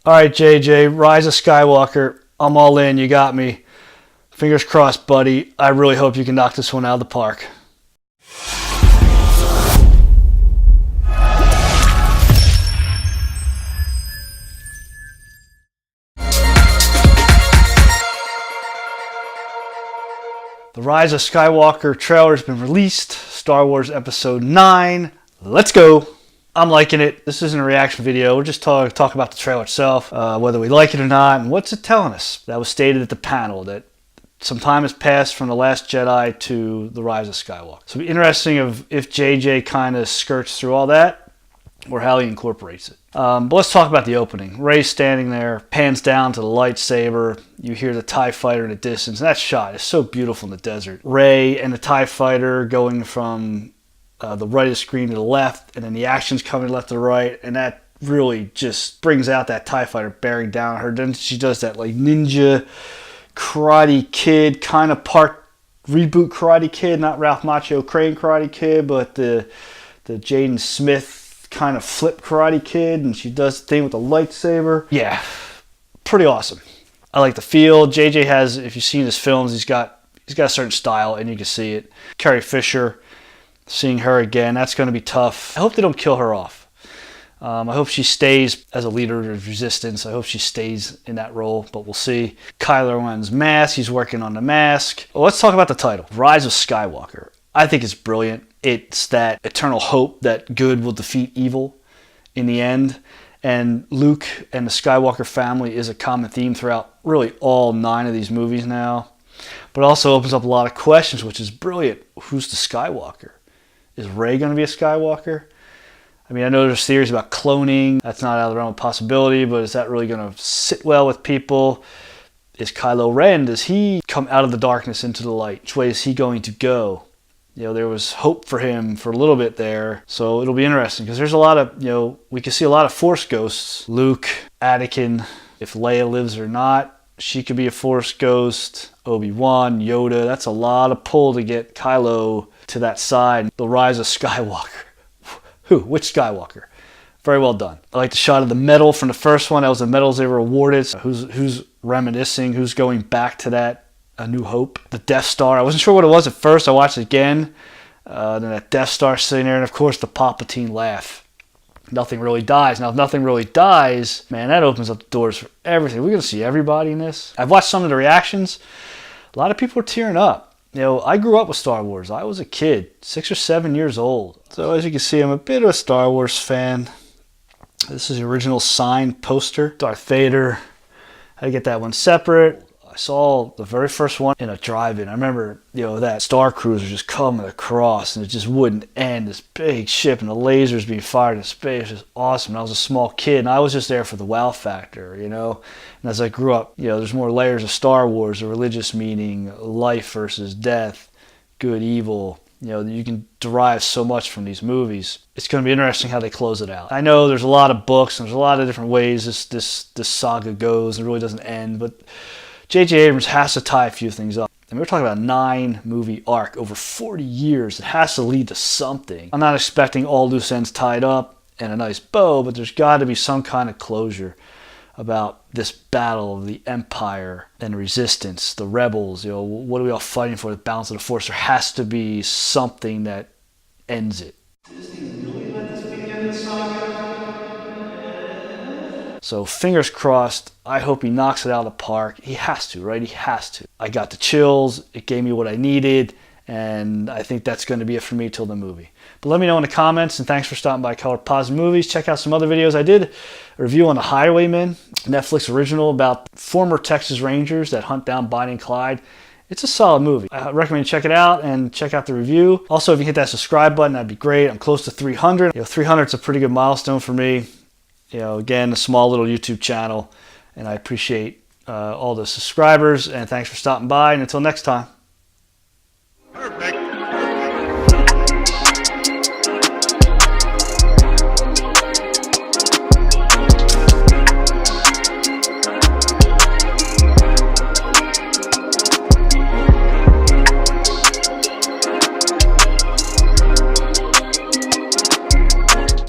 All right, JJ, Rise of Skywalker. I'm all in. You got me. Fingers crossed, buddy. I really hope you can knock this one out of the park. The Rise of Skywalker trailer has been released. Star Wars Episode 9. Let's go. I'm liking it. This isn't a reaction video. We're just talk about the trailer itself, whether we like it or not, and what's it telling us. That was stated at the panel, that some time has passed from The Last Jedi to The Rise of Skywalker. So it'll be interesting if JJ kind of skirts through all that, or how he incorporates it. But let's talk about the opening. Rey's standing there, pans down to the lightsaber. You hear the TIE fighter in the distance. And that shot is so beautiful in the desert. Rey and the TIE fighter going from the right of the screen to the left, and then the action's coming left to right, and that really just brings out that TIE fighter bearing down on her. Then she does that like ninja Karate Kid, kind of part reboot Karate Kid, not Ralph Macchio Crane Karate Kid, but the Jaden Smith kind of flip Karate Kid, and she does the thing with the lightsaber. Yeah, pretty awesome. I like the feel. JJ has, if you've seen his films, he's got a certain style, and you can see it. Carrie Fisher, seeing her again, that's going to be tough. I hope they don't kill her off. I hope she stays as a leader of resistance. I hope she stays in that role, but we'll see. Kylo Ren's mask, he's working on the mask. Well, let's talk about the title, Rise of Skywalker. I think it's brilliant. It's that eternal hope that good will defeat evil in the end. And Luke and the Skywalker family is a common theme throughout really all 9 of these movies now. But it also opens up a lot of questions, which is brilliant. Who's the Skywalker? Is Rey going to be a Skywalker? I mean, I know there's theories about cloning. That's not out of the realm of possibility, but is that really going to sit well with people? Is Kylo Ren, does he come out of the darkness into the light? Which way is he going to go? You know, there was hope for him for a little bit there. So it'll be interesting because there's a lot of, we can see a lot of Force ghosts. Luke, Anakin, if Leia lives or not, she could be a Force ghost. Obi-Wan, Yoda, that's a lot of pull to get Kylo to that side. The Rise of Skywalker. Which Skywalker? Very well done. I like the shot of the medal from the first one. That was the medals they were awarded. So who's reminiscing? Who's going back to that? A New Hope. The Death Star. I wasn't sure what it was at first. I watched it again. Then that Death Star sitting there. And of course the Palpatine laugh. Nothing really dies. Now if nothing really dies, man, that opens up the doors for everything. We're going to see everybody in this. I've watched some of the reactions. A lot of people are tearing up. I grew up with Star Wars. I was a kid, 6 or 7 years old. So as you can see, I'm a bit of a Star Wars fan. This is the original signed poster. Darth Vader. I had to get that one separate. I saw the very first one in a drive-in. I remember, that Star Cruiser just coming across and it just wouldn't end. This big ship and the lasers being fired in space. It was awesome. And I was a small kid and I was just there for the wow factor, And as I grew up, there's more layers of Star Wars, a religious meaning, life versus death, good, evil. You can derive so much from these movies. It's going to be interesting how they close it out. I know there's a lot of books and there's a lot of different ways this saga goes and it really doesn't end, but J.J. Abrams has to tie a few things up. I mean, we're talking about a 9-movie arc over 40 years. It has to lead to something. I'm not expecting all loose ends tied up and a nice bow, but there's got to be some kind of closure about this battle of the Empire and Resistance, the rebels. What are we all fighting for? The balance of the Force. There has to be something that ends it. So fingers crossed. I hope he knocks it out of the park. He has to, right? He has to. I got the chills. It gave me what I needed. And I think that's going to be it for me till the movie. But let me know in the comments. And thanks for stopping by Color Positive Movies. Check out some other videos. I did a review on The Highwaymen, Netflix original about former Texas Rangers that hunt down Bonnie and Clyde. It's a solid movie. I recommend you check it out and check out the review. Also, if you hit that subscribe button, that'd be great. I'm close to 300. 300 is a pretty good milestone for me. Again, a small little YouTube channel, and I appreciate all the subscribers, and thanks for stopping by, and until next time.